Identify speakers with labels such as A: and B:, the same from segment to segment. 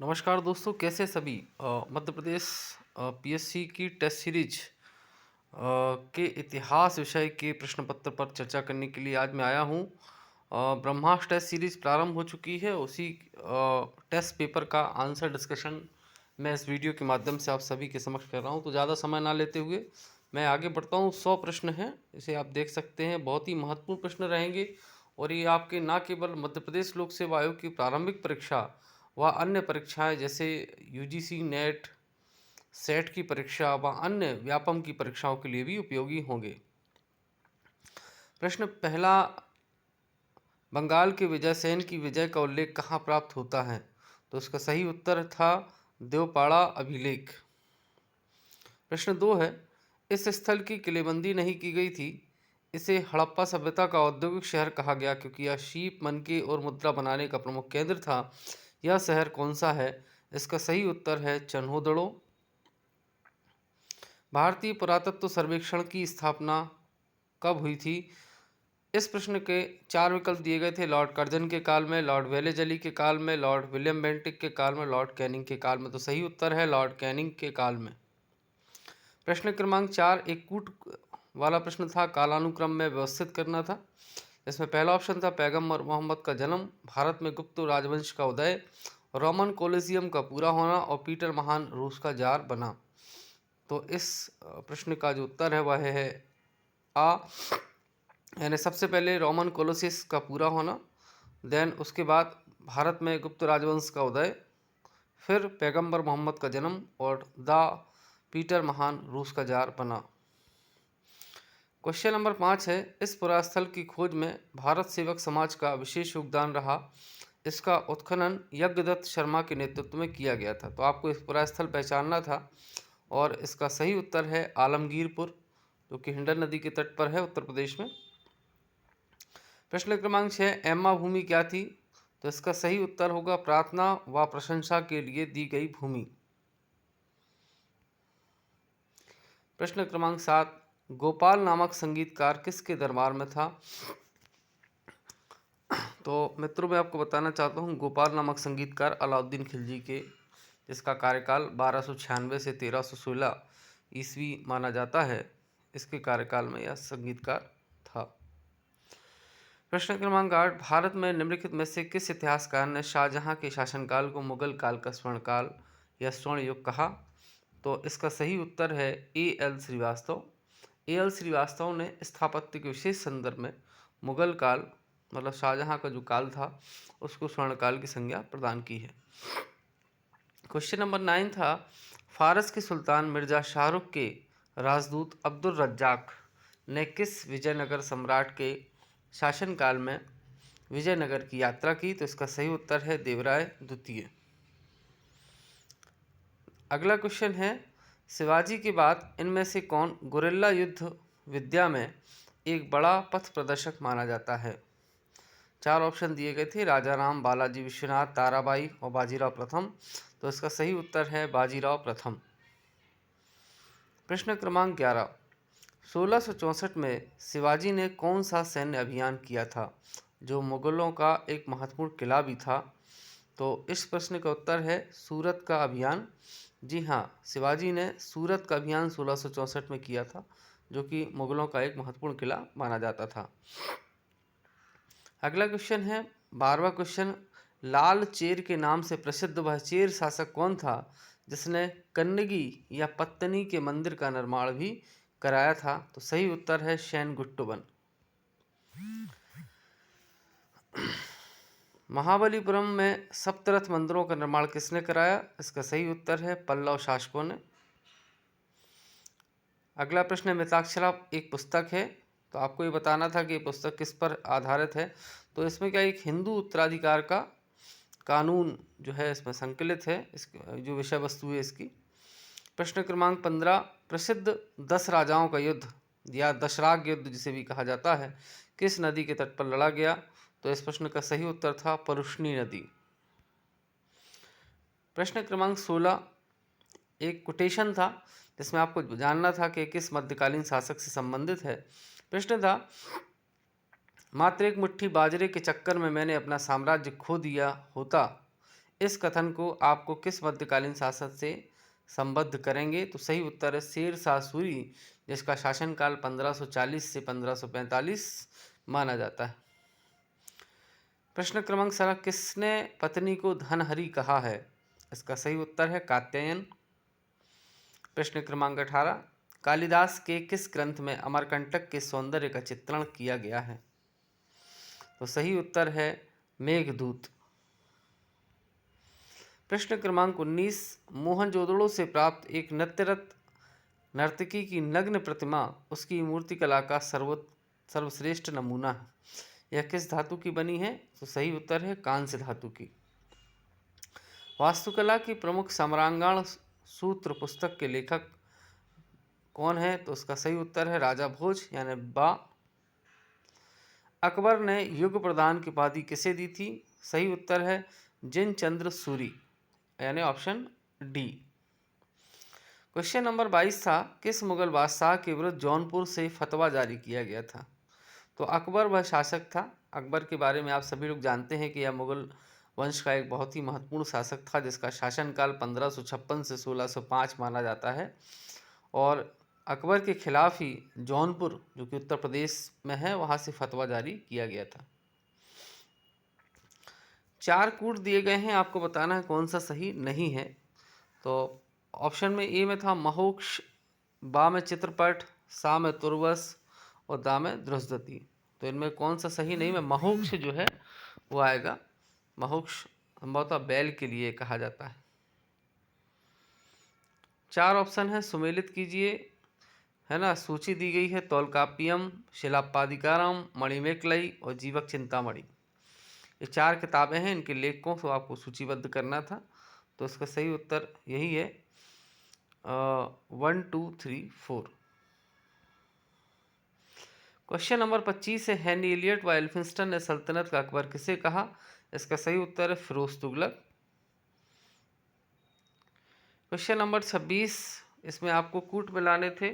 A: नमस्कार दोस्तों, कैसे सभी। मध्य प्रदेश पीएससी की टेस्ट सीरीज के इतिहास विषय के प्रश्न पत्र पर चर्चा करने के लिए आज मैं आया हूँ। ब्रह्मास्त्र टेस्ट सीरीज प्रारंभ हो चुकी है। उसी टेस्ट पेपर का आंसर डिस्कशन मैं इस वीडियो के माध्यम से आप सभी के समक्ष कर रहा हूँ। तो ज़्यादा समय ना लेते हुए मैं आगे बढ़ता हूँ। 100 प्रश्न हैं, इसे आप देख सकते हैं। बहुत ही महत्वपूर्ण प्रश्न रहेंगे और ये आपके न केवल मध्य प्रदेश लोक सेवा आयोग की प्रारंभिक परीक्षा व अन्य परीक्षाएं जैसे यूजीसी नेट सेट की परीक्षा व अन्य व्यापम की परीक्षाओं के लिए भी उपयोगी होंगे। प्रश्न पहला, बंगाल के विजयसेन की विजय का उल्लेख कहाँ प्राप्त होता है? तो इसका सही उत्तर था देवपाड़ा अभिलेख। प्रश्न 2 है, इस स्थल की किलेबंदी नहीं की गई थी, इसे हड़प्पा सभ्यता का औद्योगिक शहर कहा गया क्योंकि यह शीप, मनके और मुद्रा बनाने का प्रमुख केंद्र था। यह शहर कौन सा है? इसका सही उत्तर है चन्होदड़ो। भारतीय पुरातत्व सर्वेक्षण की स्थापना कब हुई थी? इस प्रश्न के 4 विकल्प दिए गए थे। लॉर्ड कर्जन के काल में, लॉर्ड वेलेजली के काल में, लॉर्ड विलियम बेंटिक के काल में, लॉर्ड कैनिंग के काल में। तो सही उत्तर है लॉर्ड कैनिंग के काल में। प्रश्न क्रमांक 4 एक कूट वाला प्रश्न था, कालानुक्रम में व्यवस्थित करना था। इसमें पहला ऑप्शन था पैगम्बर मोहम्मद का जन्म, भारत में गुप्त राजवंश का उदय, रोमन कोलिसियम का पूरा होना और पीटर महान रूस का जार बना। तो इस प्रश्न का जो उत्तर है वह है आ, यानी सबसे पहले रोमन कोलोसिस का पूरा होना, देन उसके बाद भारत में गुप्त राजवंश का उदय, फिर पैगंबर मोहम्मद का जन्म और पीटर महान रूस का जार बना। क्वेश्चन नंबर 5 है, इस पुरास्थल की खोज में भारत सेवक समाज का विशेष योगदान रहा। इसका उत्खनन यज्ञदत्त शर्मा के नेतृत्व में किया गया था। तो आपको इस पुरास्थल पहचानना था और इसका सही उत्तर है आलमगीरपुर, जो कि हिंडन नदी के तट पर है उत्तर प्रदेश में। प्रश्न क्रमांक 6 एम्मा भूमि क्या थी? तो इसका सही उत्तर होगा प्रार्थना व प्रशंसा के लिए दी गई भूमि। प्रश्न क्रमांक 7 गोपाल नामक संगीतकार किसके दरबार में था? तो मित्रों, मैं आपको बताना चाहता हूँ गोपाल नामक संगीतकार अलाउद्दीन खिलजी के, जिसका कार्यकाल 1296 से 1316 ईस्वी माना जाता है, इसके कार्यकाल में यह संगीतकार था। प्रश्न क्रमांक 8 भारत में निम्नलिखित में से किस इतिहासकार ने शाहजहां के शासनकाल को मुगल काल का स्वर्ण काल या स्वर्ण युग कहा? तो इसका सही उत्तर है A.L. श्रीवास्तव। A.L. श्रीवास्तव ने स्थापत्य के विशेष संदर्भ में मुगल काल, मतलब शाहजहां का जो काल था, उसको स्वर्ण काल की संज्ञा प्रदान की है। क्वेश्चन नंबर 9 था, फारस के सुल्तान मिर्जा शाहरुख के राजदूत अब्दुल रज्जाक ने किस विजयनगर सम्राट के शासनकाल में विजयनगर की यात्रा की? तो इसका सही उत्तर है देवराय द्वितीय। अगला क्वेश्चन है, शिवाजी के बाद इनमें से कौन गुरिल्ला युद्ध विद्या में एक बड़ा पथ प्रदर्शक माना जाता है? 4 ऑप्शन दिए गए थे, राजा राम, बालाजी विश्वनाथ, ताराबाई और बाजीराव प्रथम। तो इसका सही उत्तर है बाजीराव प्रथम। प्रश्न क्रमांक 11 1664 में शिवाजी ने कौन सा सैन्य अभियान किया था जो मुगलों का एक महत्वपूर्ण किला भी था? तो इस प्रश्न का उत्तर है सूरत का अभियान। जी हाँ, शिवाजी ने सूरत का अभियान 1664 में किया था, जो कि मुगलों का एक महत्वपूर्ण किला माना जाता था। अगला क्वेश्चन है 12वां क्वेश्चन, लाल चेर के नाम से प्रसिद्ध वह चेर शासक कौन था जिसने कन्नगी या पत्तनी के मंदिर का निर्माण भी कराया था? तो सही उत्तर है सेनगुट्टुवन। महाबलीपुरम में सप्तरथ मंदिरों का निर्माण किसने कराया? इसका सही उत्तर है पल्लव शासकों ने। अगला प्रश्न है मिताक्षरा एक पुस्तक है, तो आपको ये बताना था कि ये पुस्तक किस पर आधारित है। तो इसमें क्या एक हिंदू उत्तराधिकार का कानून जो है इसमें संकलित है, इसकी जो विषय वस्तु है इसकी। प्रश्न क्रमांक 15 प्रसिद्ध 10 राजाओं का युद्ध या दशराग युद्ध जिसे भी कहा जाता है किस नदी के तट पर लड़ा गया? तो इस प्रश्न का सही उत्तर था परुष्णी नदी। प्रश्न क्रमांक 16 एक कोटेशन था जिसमें आपको जानना था कि किस मध्यकालीन शासक से संबंधित है। प्रश्न था, मात्र एक मुट्ठी बाजरे के चक्कर में मैंने अपना साम्राज्य खो दिया होता, इस कथन को आपको किस मध्यकालीन शासक से संबद्ध करेंगे? तो सही उत्तर है शेर शाह सूरी, जिसका शासनकाल 1540 से 1545 माना जाता है। प्रश्न क्रमांक 16, किसने पत्नी को धनहरी कहा है? इसका सही उत्तर है कात्यायन। प्रश्न क्रमांक 18, कालिदास के किस ग्रंथ में अमरकंटक के सौंदर्य का चित्रण किया गया है? तो सही उत्तर है मेघदूत। प्रश्न क्रमांक 19, मोहनजोदड़ो से प्राप्त एक नर्तकी की नग्न प्रतिमा उसकी मूर्तिकला का सर्वश्रेष्ठ नमूना है। यह किस धातु की बनी है? तो सही उत्तर है कांस्य धातु की। वास्तुकला की प्रमुख सम्रांगण सूत्र पुस्तक के लेखक कौन है? तो उसका सही उत्तर है राजा भोज यानी बा। अकबर ने युग प्रदान की उपाधि किसे दी थी? सही उत्तर है जिनचंद्र सूरी यानी ऑप्शन डी। क्वेश्चन नंबर 22 था, किस मुगल बादशाह के विरुद्ध जौनपुर से फतवा जारी किया गया था? तो अकबर वह शासक था। अकबर के बारे में आप सभी लोग जानते हैं कि यह मुगल वंश का एक बहुत ही महत्वपूर्ण शासक था, जिसका शासनकाल 1556 से 1605 माना जाता है। और अकबर के खिलाफ ही जौनपुर, जो कि उत्तर प्रदेश में है, वहाँ से फतवा जारी किया गया था। 4 कूट दिए गए हैं, आपको बताना है कौन सा सही नहीं है। तो ऑप्शन में ए में था महोक्ष, बा में चित्रपट, सा में तुर्वस और दा में द्रुष्टति। तो इनमें कौन सा सही नहीं? में महोक्ष जो है वो आएगा। महोक्ष संभवतः बैल के लिए कहा जाता है। 4 ऑप्शन है, सुमेलित कीजिए, है ना। सूची दी गई है तोलकाप्पियम, शिलाप्पादिकारम, मणिमेकलई और जीवक चिंतामणि। ये 4 किताबें हैं, इनके लेखकों को आपको सूचीबद्ध करना था। तो इसका सही उत्तर यही है 1 2 3 4। क्वेश्चन नंबर 25 है, हेनरी एलियट व एल्फिंस्टन ने सल्तनत का अकबर किसे कहा? इसका सही उत्तर है फिरोज तुगलक। क्वेश्चन नंबर 26, इसमें आपको कूट मिलाने थे।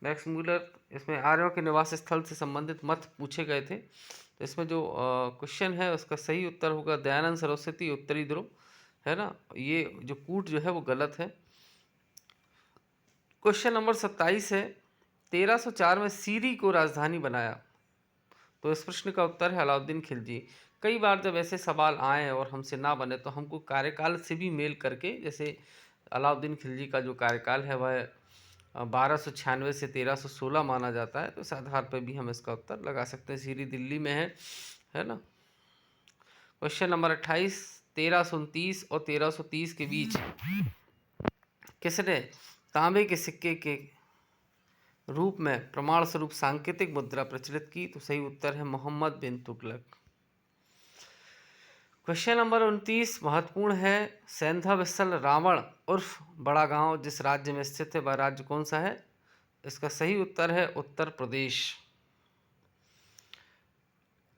A: मैक्स मूलर, इसमें आर्यों के निवास स्थल से संबंधित मत पूछे गए थे। तो इसमें जो क्वेश्चन है उसका सही उत्तर होगा दयानंद सरस्वती उत्तरी ध्रुव, है ना। ये जो कूट जो है वो गलत है। क्वेश्चन नंबर 27 है, 1304 में सीरी को राजधानी बनाया। तो इस प्रश्न का उत्तर है अलाउद्दीन खिलजी। कई बार जब ऐसे सवाल आए और हमसे ना बने तो हमको कार्यकाल से भी मेल करके, जैसे अलाउद्दीन खिलजी का जो कार्यकाल है वह 1296 से 1316 माना जाता है, तो इस आधार पर भी हम इसका उत्तर लगा सकते हैं। सीरी दिल्ली में है ना। क्वेश्चन नंबर 28, 1329 और 1330 के बीच किसने तांबे के सिक्के के रूप में प्रमाण स्वरूप सांकेतिक मुद्रा प्रचलित की? तो सही उत्तर है मोहम्मद बिन तुगलक। क्वेश्चन नंबर 29 महत्वपूर्ण है, सेंधा विसल रावण उर्फ बड़ा गांव जिस राज्य में स्थित है वह राज्य कौन सा है? इसका सही उत्तर है उत्तर प्रदेश।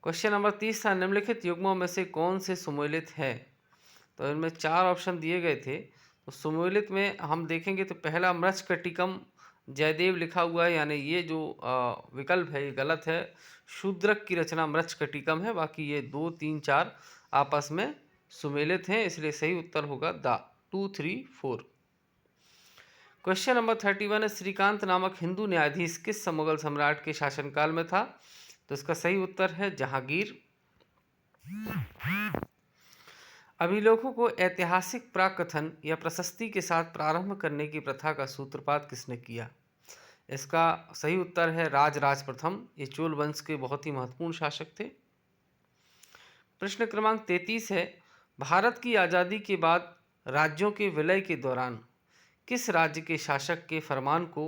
A: क्वेश्चन नंबर 30 था, निम्नलिखित युग्मों में से कौन से सुमेलित है? तो इनमें 4 ऑप्शन दिए गए थे। तो सुमेलित में हम देखेंगे तो पहला मृच्छकटिकम जयदेव लिखा हुआ है, यानी ये जो विकल्प है ये गलत है। शूद्रक की रचना मृच्छकटिकम है, बाकी ये 2 3 4 आपस में सुमेलित हैं, इसलिए सही उत्तर होगा द 2 3 4। क्वेश्चन नंबर 31 है, श्रीकांत नामक हिंदू न्यायाधीश किस मुगल सम्राट के शासनकाल में था? तो इसका सही उत्तर है जहांगीर। अभिलेखों को ऐतिहासिक प्राकथन या प्रशस्ति के साथ प्रारंभ करने की प्रथा का सूत्रपात किसने किया? इसका सही उत्तर है राजराज प्रथम। ये चोल वंश के बहुत ही महत्वपूर्ण शासक थे। प्रश्न क्रमांक 33 है, भारत की आज़ादी के बाद राज्यों के विलय के दौरान किस राज्य के शासक के फरमान को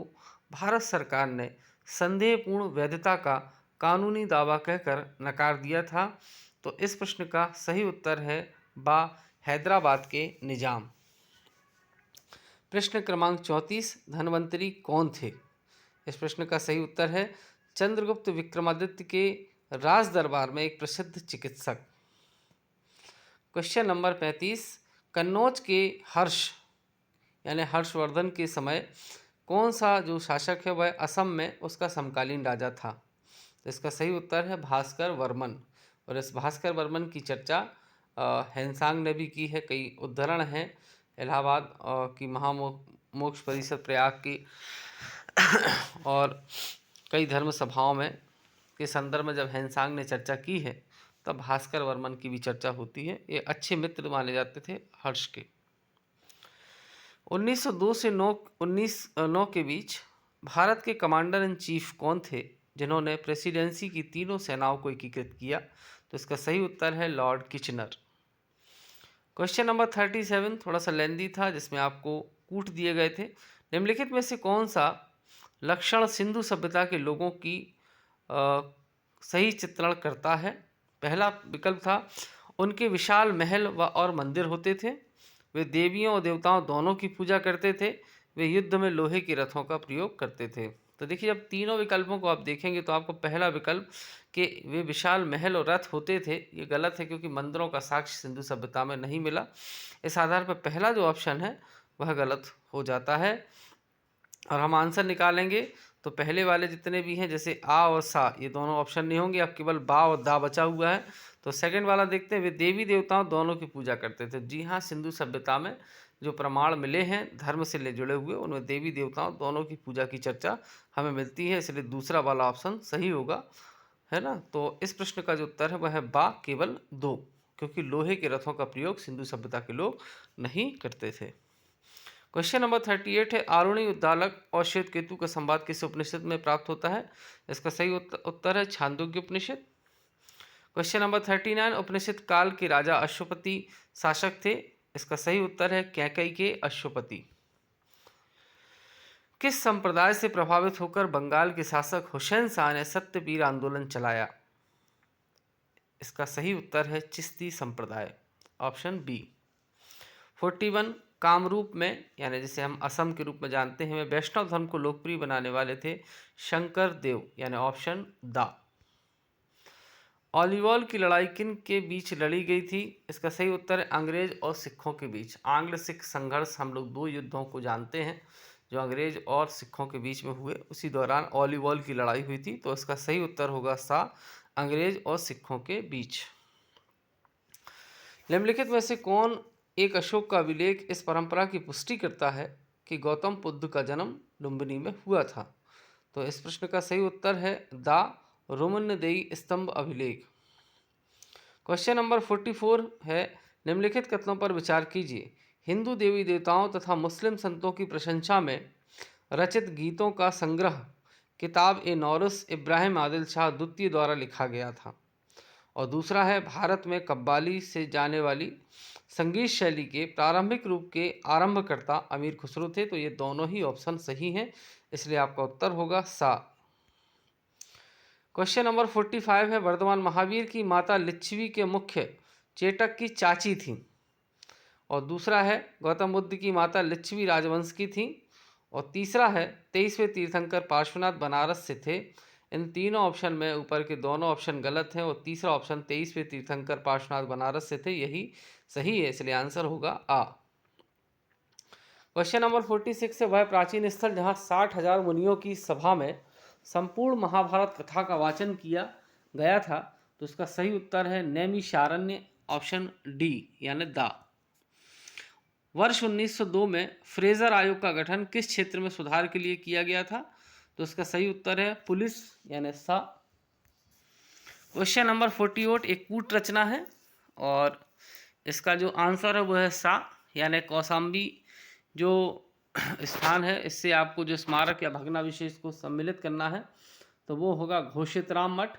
A: भारत सरकार ने संदेहपूर्ण वैधता का कानूनी दावा कहकर नकार दिया था? तो इस प्रश्न का सही उत्तर है बा हैदराबाद के निजाम। प्रश्न क्रमांक 34, धन्वंतरी कौन थे? इस प्रश्न का सही उत्तर है चंद्रगुप्त विक्रमादित्य के राज दरबार में एक प्रसिद्ध चिकित्सक। क्वेश्चन नंबर 35, कन्नौज के हर्ष यानी हर्षवर्धन के समय कौन सा जो शासक है वह असम में उसका समकालीन राजा था? तो इसका सही उत्तर है भास्कर वर्मन। और इस भास्कर वर्मन की चर्चा हेनसांग ने भी की है। कई उद्धरण हैं इलाहाबाद की महामोक्ष परिषद प्रयाग की और कई धर्म सभाओं में के संदर्भ में जब हेनसांग ने चर्चा की है तब भास्कर वर्मन की भी चर्चा होती है। ये अच्छे मित्र माने जाते थे हर्ष के। 1902 से 1909 के बीच भारत के कमांडर इन चीफ कौन थे जिन्होंने प्रेसिडेंसी की तीनों सेनाओं को एकीकृत किया? तो इसका सही उत्तर है लॉर्ड किचनर। क्वेश्चन नंबर 37 थोड़ा सा लेंदी था, जिसमें आपको कूट दिए गए थे। निम्नलिखित में से कौन सा लक्षण सिंधु सभ्यता के लोगों की सही चित्रण करता है? पहला विकल्प था उनके विशाल महल और मंदिर होते थे, वे देवियों और देवताओं दोनों की पूजा करते थे, वे युद्ध में लोहे की रथों का प्रयोग करते थे। तो देखिए, जब तीनों विकल्पों को आप देखेंगे तो आपको पहला विकल्प कि वे विशाल महल और रथ होते थे ये गलत है, क्योंकि मंदिरों का साक्ष्य सिंधु सभ्यता में नहीं मिला। इस आधार पर पहला जो ऑप्शन है वह गलत हो जाता है। और हम आंसर निकालेंगे तो पहले वाले जितने भी हैं, जैसे आ और सा, ये दोनों ऑप्शन नहीं होंगे, अब केवल बा और दा बचा हुआ है। तो सेकंड वाला देखते हैं, वे देवी देवताओं दोनों की पूजा करते थे। जी हाँ, सिंधु सभ्यता में जो प्रमाण मिले हैं धर्म से ले जुड़े हुए, उनमें देवी देवताओं दोनों की पूजा की चर्चा हमें मिलती है, इसलिए दूसरा वाला ऑप्शन सही होगा, है ना। तो इस प्रश्न का जो उत्तर है वह है बा, केवल दो, क्योंकि लोहे के रथों का प्रयोग सिंधु सभ्यता के लोग नहीं करते थे। क्वेश्चन नंबर 38 है, आरुणी उद्दालक और श्वेत केतु का संवाद किस उपनिषद में प्राप्त होता है? इसका सही उत्तर है छांदोग्य उपनिषद। क्वेश्चन नंबर 39, उपनिषद काल के राजा अश्वपति शासक थे? इसका सही उत्तर है कैकई के अश्वपति। किस संप्रदाय से प्रभावित होकर बंगाल के शासक हुसैन शाह ने सत्यवीर आंदोलन चलाया? इसका सही उत्तर है चिश्ती संप्रदाय, ऑप्शन बी। 41, कामरूप में, यानी जिसे हम असम के रूप में जानते हैं, वैष्णव धर्म को लोकप्रिय बनाने वाले थे शंकर देव, यानी ऑप्शन दा। ओलिवल की लड़ाई किन के बीच लड़ी गई थी? इसका सही उत्तर है अंग्रेज और सिखों के बीच। आंग्ल सिख संघर्ष, हम लोग दो युद्धों को जानते हैं जो अंग्रेज और सिखों के बीच में हुए, उसी दौरान ओलिवल की लड़ाई हुई थी। तो इसका सही उत्तर होगा सा, अंग्रेज और सिखों के बीच। निम्नलिखित में से कौन एक अशोक का अभिलेख इस परंपरा की पुष्टि करता है कि गौतम बुद्ध का जन्म लुम्बिनी में हुआ था? तो इस प्रश्न का सही उत्तर है दा रोमन्यदेई स्तंभ अभिलेख। क्वेश्चन नंबर 44 है, निम्नलिखित कथनों पर विचार कीजिए। हिंदू देवी देवताओं तथा मुस्लिम संतों की प्रशंसा में रचित गीतों का संग्रह किताब ए नौरुस इब्राहिम आदिल शाह द्वितीय द्वारा लिखा गया था। और दूसरा है, भारत में कव्वाली से जाने वाली संगीत शैली के प्रारंभिक रूप के आरंभकर्ता अमीर खुसरो थे। तो ये दोनों ही ऑप्शन सही हैं, इसलिए आपका उत्तर होगा सा। क्वेश्चन नंबर 45 है, वर्धमान महावीर की माता लिच्छवी के मुख्य चेटक की चाची थी। और दूसरा है, गौतम बुद्ध की माता लिच्छवी राजवंश की थी। और तीसरा है, 23वें तीर्थंकर पार्श्वनाथ बनारस से थे। इन तीनों ऑप्शन में ऊपर के दोनों ऑप्शन गलत हैं और तीसरा ऑप्शन 23वें तीर्थंकर पार्श्वनाथ बनारस से थे, यही सही है, इसलिए आंसर होगा आ। क्वेश्चन नंबर 46 है, वह प्राचीन स्थल जहाँ 60,000 मुनियों की सभा में संपूर्ण महाभारत कथा का वाचन किया गया था? तो इसका सही उत्तर है नैमिषारण्य, ऑप्शन डी, यानी दा। वर्ष 1902 में फ्रेजर आयोग का गठन किस क्षेत्र में सुधार के लिए किया गया था? तो इसका सही उत्तर है पुलिस, यानी सा। क्वेश्चन नंबर 48 एक कूट रचना है और इसका जो आंसर है वह है सा, यानी कौशाम्बी जो स्थान है, इससे आपको जो स्मारक या भग्नावशेष को सम्मिलित करना है तो वो होगा घोषित राम मठ,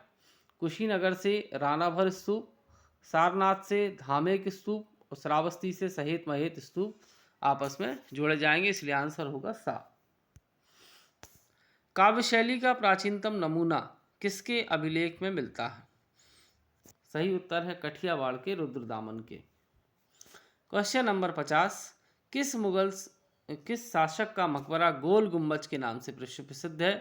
A: कुशीनगर से रानाभर स्तूप, सारनाथ से धामेक स्तूप और श्रावस्ती से सहेत महेत स्तूप आपस में जोड़े जाएंगे, इसलिए आंसर होगा सा। काव्य शैली का प्राचीनतम नमूना किसके अभिलेख में मिलता है? सही उत्तर है कठियावाड़ के रुद्रदामन के। क्वेश्चन नंबर 50, किस शासक का मकबरा गोल गुम्बज के नाम से प्रसिद्ध है?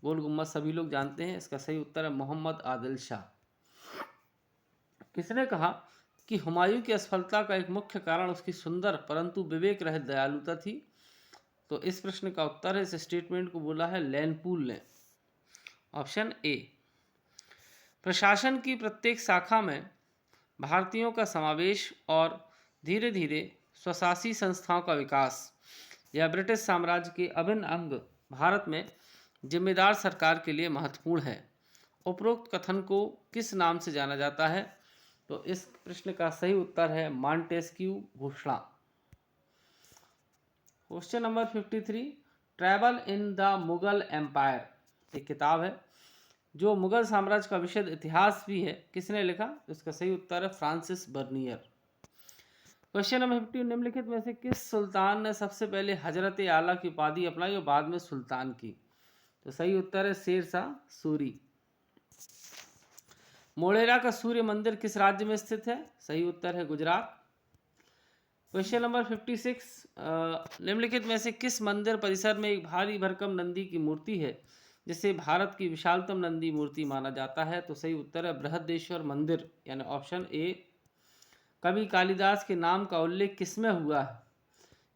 A: गोल गुम्बज सभी लोग जानते हैं, इसका सही उत्तर है मोहम्मद आदिल शाह। किसने कहा कि हुमायूं की असफलता का एक मुख्य कारण उसकी सुंदर परंतु विवेक रहित दयालुता थी? तो इस प्रश्न का उत्तर है, इस स्टेटमेंट को बोला है लैनपूल ने, ऑप्शन ए। प्रशासन की प्रत्येक शाखा में भारतीयों का समावेश और धीरे धीरे स्वशासी संस्थाओं का विकास या ब्रिटिश साम्राज्य के अभिन्न अंग भारत में जिम्मेदार सरकार के लिए महत्वपूर्ण है। उपरोक्त कथन को किस नाम से जाना जाता है? तो इस प्रश्न का सही उत्तर है मॉन्टेस्क्यू घोषणा। Question number 53, travel in the Mughal empire एक किताब है जो मुगल साम्राज्य का विशद इतिहास भी है, किसने लिखा? तो इसका सही उत्तर है फ्रांसिस बर्नियर। क्वेश्चन नंबर 50, निम्नलिखित में से किस सुल्तान ने सबसे पहले हजरत आला की उपाधि अपनाई और बाद में सुल्तान की? तो सही उत्तर है शेर शाह सूरी। मोढेरा का सूर्य मंदिर किस राज्य में स्थित है? सही उत्तर है गुजरात। क्वेश्चन नंबर 56, निम्नलिखित में से किस मंदिर परिसर में एक भारी भरकम नंदी की मूर्ति है जिसे भारत की विशालतम नंदी मूर्ति माना जाता है? तो सही उत्तर है बृहदेश्वर मंदिर यानी ऑप्शन ए। कवि कालिदास के नाम का उल्लेख किसमें हुआ है?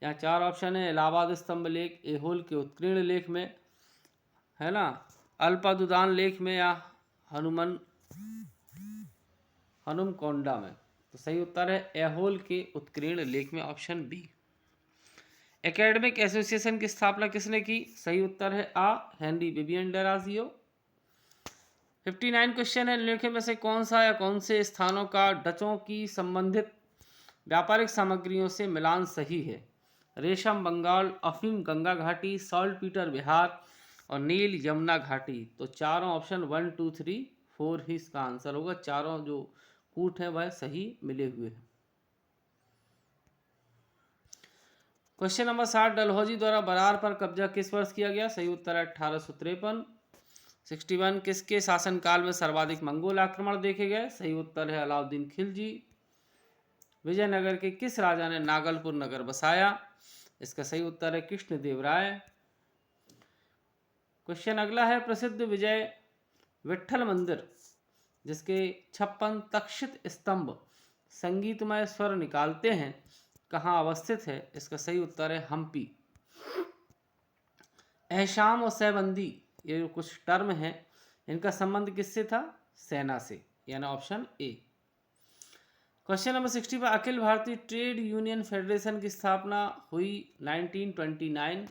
A: यहाँ चार ऑप्शन है, इलाहाबाद स्तंभ लेख, ऐहोल के उत्कीर्ण लेख में, है ना, अल्पादुदान लेख में, या हनुमकोंडा में। तो सही उत्तर है ऐहोल के उत्कीर्ण लेख में, ऑप्शन बी। एकेडमिक एसोसिएशन की स्थापना किसने की? सही उत्तर है आ हेनरी विवियन डेराजियो। 59 क्वेश्चन है, निम्नलिखित में से कौन सा या कौन से स्थानों का डचों की संबंधित व्यापारिक सामग्रियों से मिलान सही है? रेशम बंगाल, अफीम गंगा घाटी, सॉल्ट पीटर बिहार और नील यमुना घाटी। तो चारों ऑप्शन 1 2 3 4 ही इसका आंसर होगा। चारों जो कूट है वह सही मिले हुए हैं। क्वेश्चन नंबर 60, डलहौजी द्वारा बरार पर कब्जा किस वर्ष किया गया? सही उत्तर है 1853। 61, किसके शासनकाल में सर्वाधिक मंगोल आक्रमण देखे गए? सही उत्तर है अलाउद्दीन खिलजी। विजयनगर के किस राजा ने नागलपुर नगर बसाया? इसका सही उत्तर है कृष्णदेवराय। क्वेश्चन अगला है, प्रसिद्ध विजय विट्ठल मंदिर जिसके 56 तक्षित स्तंभ संगीतमय स्वर निकालते हैं कहाँ अवस्थित है? इसका सही उत्तर है हम्पी। एहशाम और सैबंदी ये जो कुछ टर्म हैं इनका संबंध किससे था? सेना से, यानी ऑप्शन ए। क्वेश्चन नंबर 60 पर Akhil Bharatiya trade union federation की स्थापना हुई 1929।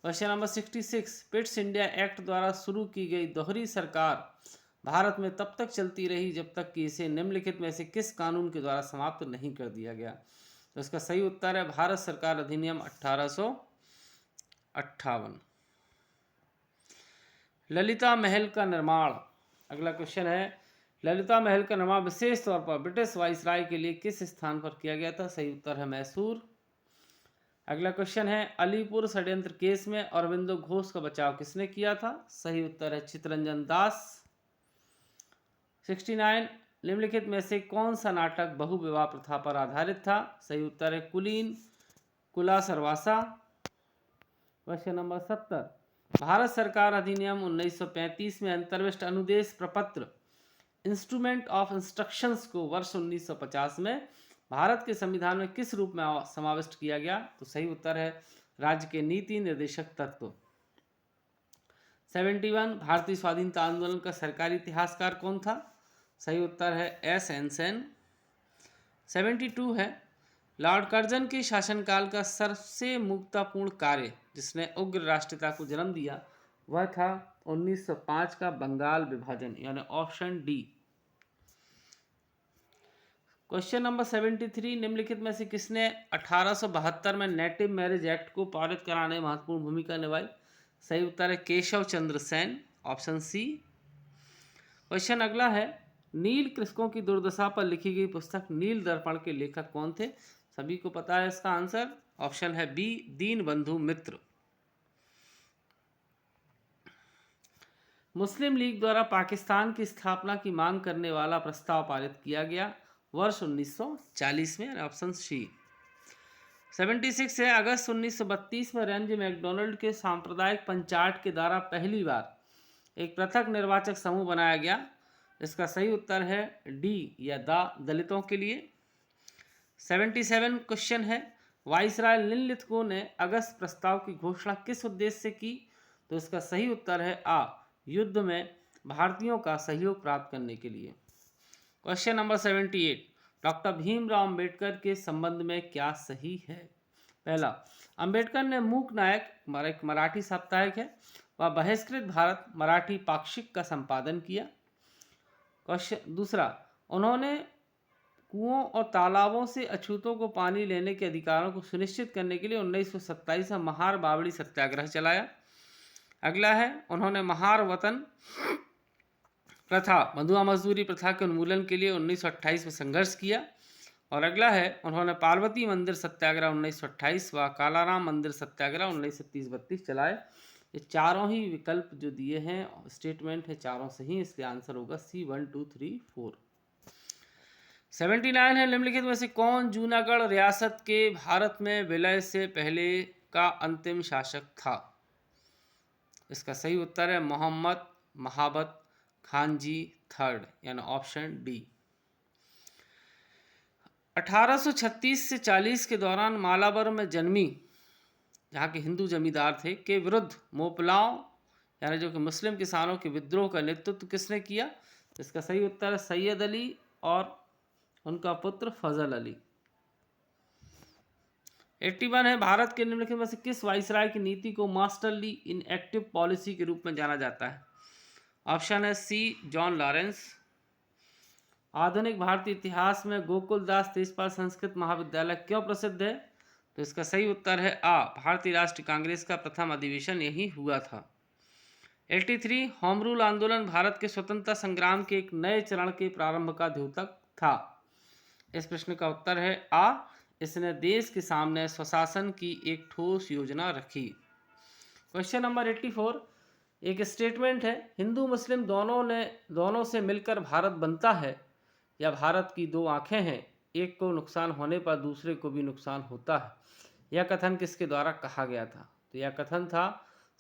A: Question number 66, Pitt's India act द्वारा शुरू की गई दोहरी सरकार भारत में तब तक चलती रही जब तक कि इसे निम्नलिखित में से किस कानून के द्वारा समाप्त नहीं कर दिया गया? तो इसका सही उत्तर है भारत सरकार अधिनियम 1858। ललिता महल का निर्माण, अगला क्वेश्चन है, ललिता महल का निर्माण विशेष तौर पर ब्रिटिश वाइसराय के लिए किस स्थान पर किया गया था? सही उत्तर है मैसूर। अगला क्वेश्चन है, अलीपुर षड्यंत्र केस में अरविंदो घोष का बचाव किसने किया था? सही उत्तर है चित्तरंजन दास। 69, निम्नलिखित में से कौन सा नाटक बहुविवाह प्रथा पर आधारित था? सही उत्तर है कुलीन कुला सरवासा। क्वेश्चन नंबर 70, भारत सरकार अधिनियम 1935 में अंतर्विष्ट अनुदेश प्रपत्र इंस्ट्रूमेंट ऑफ इंस्ट्रक्शंस को वर्ष 1950 में भारत के संविधान में किस रूप में समाविष्ट किया गया? तो सही उत्तर है राज्य के नीति निर्देशक तत्व। 71, भारतीय स्वाधीनता आंदोलन का सरकारी इतिहासकार कौन था? सही उत्तर है एस एन सेन। 72 है, लॉर्ड कर्जन के शासनकाल का सबसे मुक्तापूर्ण कार्य जिसने उग्र राष्ट्रीयता को जन्म दिया वह था 1905 का बंगाल विभाजन, यानी ऑप्शन डी। क्वेश्चन नंबर 73, निम्नलिखित में से किसने 1872 में नेटिव मैरिज एक्ट को पारित कराने में महत्वपूर्ण भूमिका निभाई? सही उत्तर है Keshav Chandra Sen, option C. Question अगला है, नील कृषकों की दुर्दशा पर लिखी गई पुस्तक नील दर्पण के लेखक कौन थे? सभी को पता है इसका आंसर, ऑप्शन है बी दीनबंधु मित्र। मुस्लिम लीग द्वारा पाकिस्तान की स्थापना की मांग करने वाला प्रस्ताव पारित किया गया वर्ष 1940 में, ऑप्शन सी। 76 है, अगस्त 1932 में रेंज मैकडोनल्ड के सांप्रदायिक पंचायत के द्वारा पहली बार एक पृथक निर्वाचक समूह बनाया गया। इसका सही उत्तर है डी या द दलितों के लिए। 77 क्वेश्चन है, वाइसराय लिनलिथगो ने अगस्त प्रस्ताव की घोषणा किस उद्देश्य से की? तो इसका सही उत्तर है आ युद्ध में भारतीयों का सहयोग प्राप्त करने के लिए। Question number 78, doctor Bhimrao Ambedkar के संबंध में क्या सही है? पहला, अंबेडकर ने मूक नायक एक मराठी साप्ताहिक है व बहिष्कृत भारत मराठी पाक्षिक का संपादन किया। क्वेश्चन दूसरा, उन्होंने कुओं और तालाबों से अछूतों को पानी लेने के अधिकारों को सुनिश्चित करने के लिए 1927 में महार बावड़ी सत्याग्रह चलाया। अगला है, उन्होंने महार वतन प्रथा मधुआ मजदूरी प्रथा के उन्मूलन के लिए 1928 में संघर्ष किया। और अगला है, उन्होंने पार्वती मंदिर सत्याग्रह 1928 व कालाराम मंदिर सत्याग्रह 1930-32 चलाए। ये चारों ही विकल्प जो दिए हैं स्टेटमेंट है चारों सही, इसलिए आंसर होगा सी 1 2 3 4। 79 है, निम्नलिखित में से कौन जूनागढ़ रियासत के भारत में विलय से पहले का अंतिम शासक था? इसका सही उत्तर है मोहम्मद महाबत खानजी थर्ड, यानी ऑप्शन डी। 1836 से 40 के दौरान मालाबर में जन्मी, जहाँ के हिंदू जमींदार थे, के विरुद्ध मोपलाओं यानी जो कि मुस्लिम किसानों के विद्रोह का नेतृत्व किसने किया? इसका सही उत्तर है सैयद अली और उनका पुत्र फजल अली। 81 है, भारत के निम्नलिखित में से किस वाइसराय की नीति को मास्टरली इनएक्टिव पॉलिसी के रूप में जाना जाता है? ऑप्शन है सी जॉन लॉरेंस। आधुनिक भारतीय इतिहास में गोकुलदास तेजपाल संस्कृत महाविद्यालय क्यों प्रसिद्ध है? तो इसका सही उत्तर है आ, भारतीय राष्ट्रीय कांग्रेस का प्रथम अधिवेशन यही हुआ था। 83, होम रूल आंदोलन भारत के स्वतंत्रता संग्राम के एक नए चरण के प्रारंभ का द्योतक था। इस प्रश्न का उत्तर है आ, इसने देश के सामने स्वशासन की एक ठोस योजना रखी। क्वेश्चन नंबर 84, एक स्टेटमेंट है, हिंदू मुस्लिम दोनों से मिलकर भारत बनता है या भारत की दो आंखें हैं, एक को नुकसान होने पर दूसरे को भी नुकसान होता है। यह कथन किसके द्वारा कहा गया था? तो यह कथन था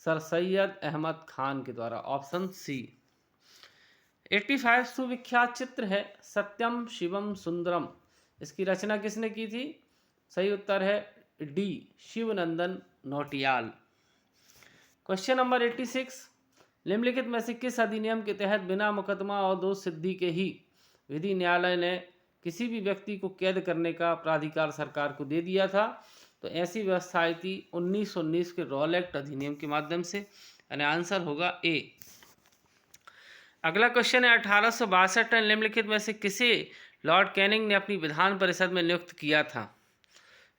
A: सर सैयद अहमद खान के द्वारा, ऑप्शन सी। 85, सुविख्यात चित्र है सत्यम शिवम सुंदरम, इसकी रचना किसने की थी? सही उत्तर है D, Shivnandan Nautiyal. Question number 86, निम्नलिखित में से किस अधिनियम के तहत बिना मुकदमा और दोष सिद्धि के ही विधि न्यायालय ने किसी भी व्यक्ति को कैद करने का प्राधिकार सरकार को दे दिया था? तो ऐसी व्यवस्था आई थी 1919 के रॉल एक्ट अधिनियम के माध्यम से, यानी आंसर होगा ए। अगला क्वेश्चन है 1862 में निम्नलिखित में से किसे लॉर्ड कैनिंग ने अपनी विधान परिषद में नियुक्त किया था?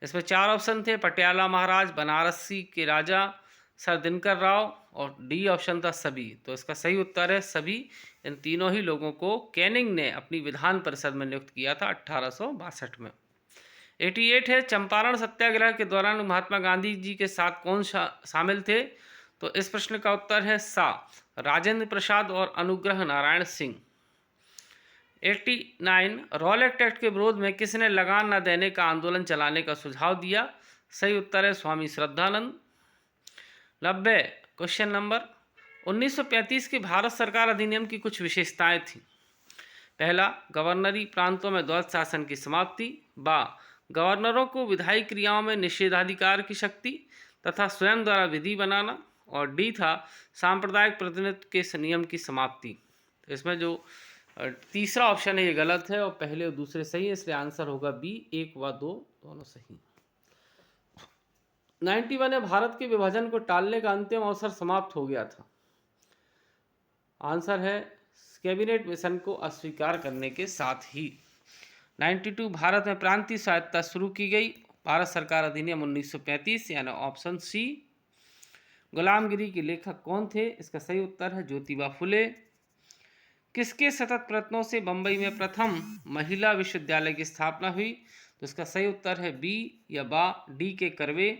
A: इसमें चार ऑप्शन थे, पटियाला महाराज, बनारसी के राजा, सर दिनकर राव और डी ऑप्शन था सभी। तो इसका सही उत्तर है सभी। इन तीनों ही लोगों को कैनिंग ने अपनी विधान परिषद में नियुक्त किया था 1862 में। 88 है, चंपारण सत्याग्रह के दौरान महात्मा गांधी जी के साथ कौन शामिल थे? तो इस प्रश्न का उत्तर है सा, राजेंद्र प्रसाद और अनुग्रह नारायण सिंह। 89, रॉलेट एक्ट के विरोध में किसने लगान न देने का आंदोलन चलाने का सुझाव दिया? सही उत्तर है स्वामी श्रद्धानंद। 90, क्वेश्चन नंबर 1935 के भारत सरकार अधिनियम की कुछ विशेषताएं थी। पहला, गवर्नरी प्रांतों में द्वैत शासन की समाप्ति, बा, गवर्नरों को विधायी क्रियाओं में निषेधाधिकार की शक्ति तथा स्वयं द्वारा विधि बनाना, और डी था सांप्रदायिक प्रतिनिधित्व के नियम की समाप्ति। तो इसमें जो तीसरा ऑप्शन है ये गलत है और पहले और दूसरे सही है, इसलिए आंसर होगा बी, 1 व 2 दोनों सही। 91 है, भारत के विभाजन को टालने का अंतिम अवसर समाप्त हो गया था। आंसर है कैबिनेट मिशन को अस्वीकार करने के साथ ही। 92, भारत में प्रांतीय स्वायत्तता शुरू की गई, भारत सरकार अधिनियम 1935, यानी ऑप्शन सी। गुलामगिरी के लेखक कौन थे? इसका सही उत्तर है ज्योतिबा फुले। किसके सतत प्रयत्नों से बंबई में प्रथम महिला विश्वविद्यालय की स्थापना हुई? तो इसका सही उत्तर है बी या बा, डी के करवे।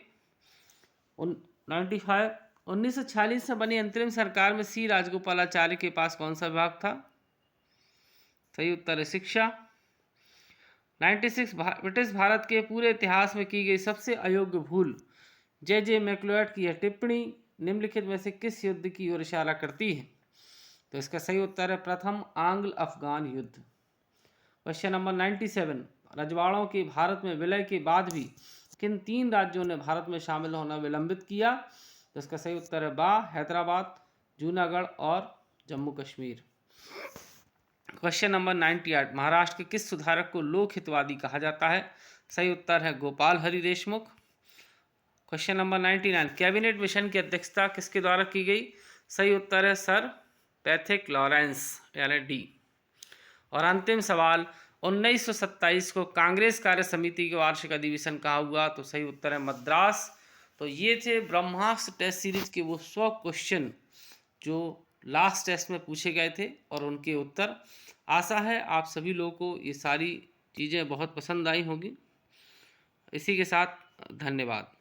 A: 95, 1946 में बनी अंतरिम सरकार में सी राजगोपालाचारी के पास कौन सा विभाग था? सही उत्तर है शिक्षा। 96, ब्रिटिश भारत के पूरे इतिहास में की गई सबसे अयोग्य भूल, जे मैक्लोड की यह टिप्पणी निम्नलिखित में से किस युद्ध की ओर इशारा करती है? तो इसका सही उत्तर है प्रथम आंग्ल अफगान युद्ध। क्वेश्चन नंबर 97, रजवाड़ों के भारत में विलय के बाद भी किन 3 राज्यों ने भारत में शामिल होना विलंबित किया? तो इसका सही उत्तर है बा, हैदराबाद, जूनागढ़ और जम्मू कश्मीर। क्वेश्चन नंबर 98, महाराष्ट्र के किस सुधारक को लोक हितवादी कहा जाता है? सही उत्तर है Gopal Hari Deshmukh. Question number 99, cabinet mission की अध्यक्षता किसके द्वारा की गई? सही उत्तर है सर पैथिक लॉरेंस यानी डी। और अंतिम सवाल, 1927 को कांग्रेस कार्य समिति के वार्षिक अधिवेशन कहाँ हुआ? तो सही उत्तर है मद्रास। तो ये थे ब्रह्मास्त्र टेस्ट सीरीज के वो 100 क्वेश्चन जो लास्ट टेस्ट में पूछे गए थे और उनके उत्तर। आशा है आप सभी लोगों को ये सारी चीज़ें बहुत पसंद आई होंगी। इसी के साथ धन्यवाद।